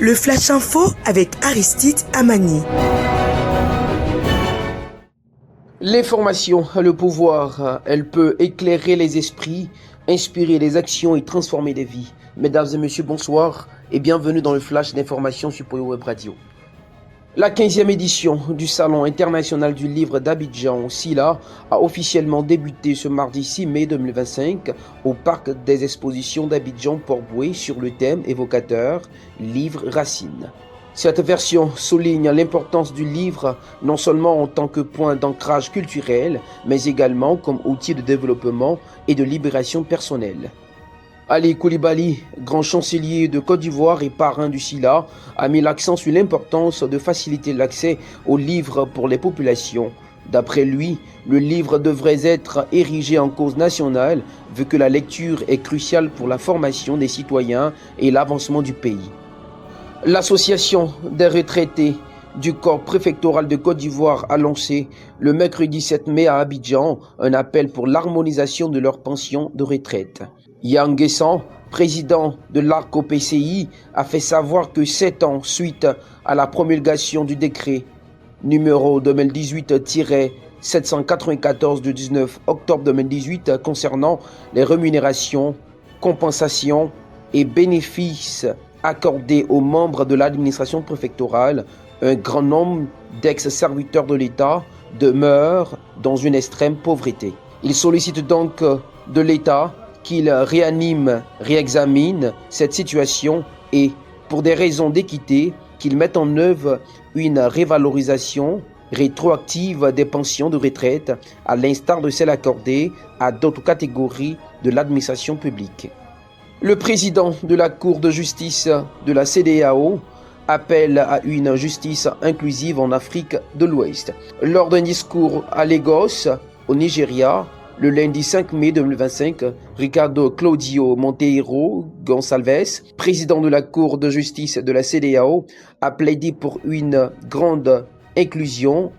Le Flash Info avec Aristide Amani. L'information a le pouvoir, elle peut éclairer les esprits, inspirer les actions et transformer des vies. Mesdames et messieurs, bonsoir et bienvenue dans le Flash d'information sur Poyo Web Radio. La 15e édition du Salon international du livre d'Abidjan, SILA, a officiellement débuté ce mardi 6 mai 2025 au parc des expositions d'Abidjan Port-Bouët sur le thème évocateur « Livre Racine ». Cette version souligne l'importance du livre non seulement en tant que point d'ancrage culturel, mais également comme outil de développement et de libération personnelle. Ali Coulibaly, grand chancelier de Côte d'Ivoire et parrain du SILA, a mis l'accent sur l'importance de faciliter l'accès aux livres pour les populations. D'après lui, le livre devrait être érigé en cause nationale vu que la lecture est cruciale pour la formation des citoyens et l'avancement du pays. L'association des retraités du corps préfectoral de Côte d'Ivoire a lancé le mercredi 7 mai à Abidjan un appel pour l'harmonisation de leurs pensions de retraite. Yang Guessan, président de l'ARCO-PCI, a fait savoir que 7 ans suite à la promulgation du décret numéro 2018-794 du 19 octobre 2018 concernant les rémunérations, compensations et bénéfices accordés aux membres de l'administration préfectorale, un grand nombre d'ex-serviteurs de l'État demeurent dans une extrême pauvreté. Il sollicite donc de l'État qu'il réexamine cette situation et, pour des raisons d'équité, qu'il mette en œuvre une révalorisation rétroactive des pensions de retraite, à l'instar de celles accordées à d'autres catégories de l'administration publique. Le président de la Cour de justice de la CEDEAO appelle à une justice inclusive en Afrique de l'Ouest. Lors d'un discours à Lagos, au Nigeria, le lundi 5 mai 2025, Ricardo Claudio Monteiro Gonçalves, président de la Cour de justice de la CEDEAO, a plaidé pour une grande inclusion,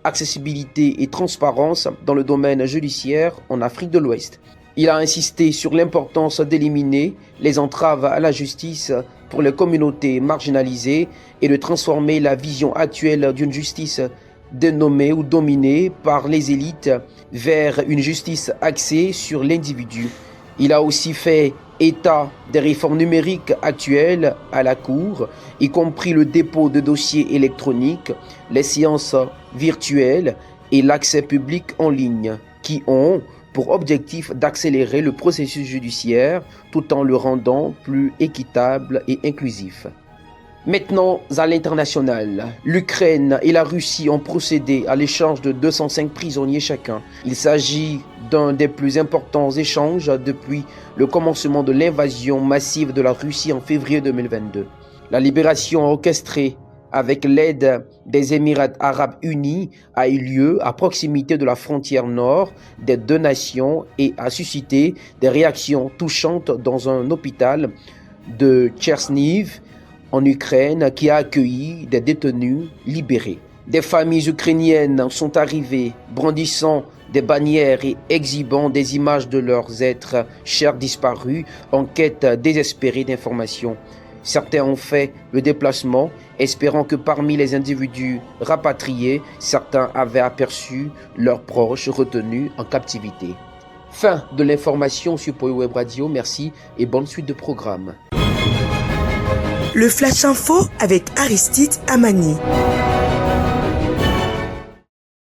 accessibilité et transparence dans le domaine judiciaire en Afrique de l'Ouest. Il a insisté sur l'importance d'éliminer les entraves à la justice pour les communautés marginalisées et de transformer la vision actuelle d'une justice dénommée ou dominée par les élites vers une justice axée sur l'individu. Il a aussi fait état des réformes numériques actuelles à la Cour, y compris le dépôt de dossiers électroniques, les séances virtuelles et l'accès public en ligne, qui ont pour objectif d'accélérer le processus judiciaire tout en le rendant plus équitable et inclusif. Maintenant, à l'international, l'Ukraine et la Russie ont procédé à l'échange de 205 prisonniers chacun. Il s'agit d'un des plus importants échanges depuis le commencement de l'invasion massive de la Russie en février 2022. La libération orchestrée avec l'aide des Émirats arabes unis a eu lieu à proximité de la frontière nord des deux nations et a suscité des réactions touchantes dans un hôpital de Tcherniv en Ukraine qui a accueilli des détenus libérés. Des familles ukrainiennes sont arrivées brandissant des bannières et exhibant des images de leurs êtres chers disparus en quête désespérée d'informations. Certains ont fait le déplacement, espérant que parmi les individus rapatriés, certains avaient aperçu leurs proches retenus en captivité. Fin de l'information sur Poyo Web Radio. Merci et bonne suite de programme. Le Flash Info avec Aristide Amani.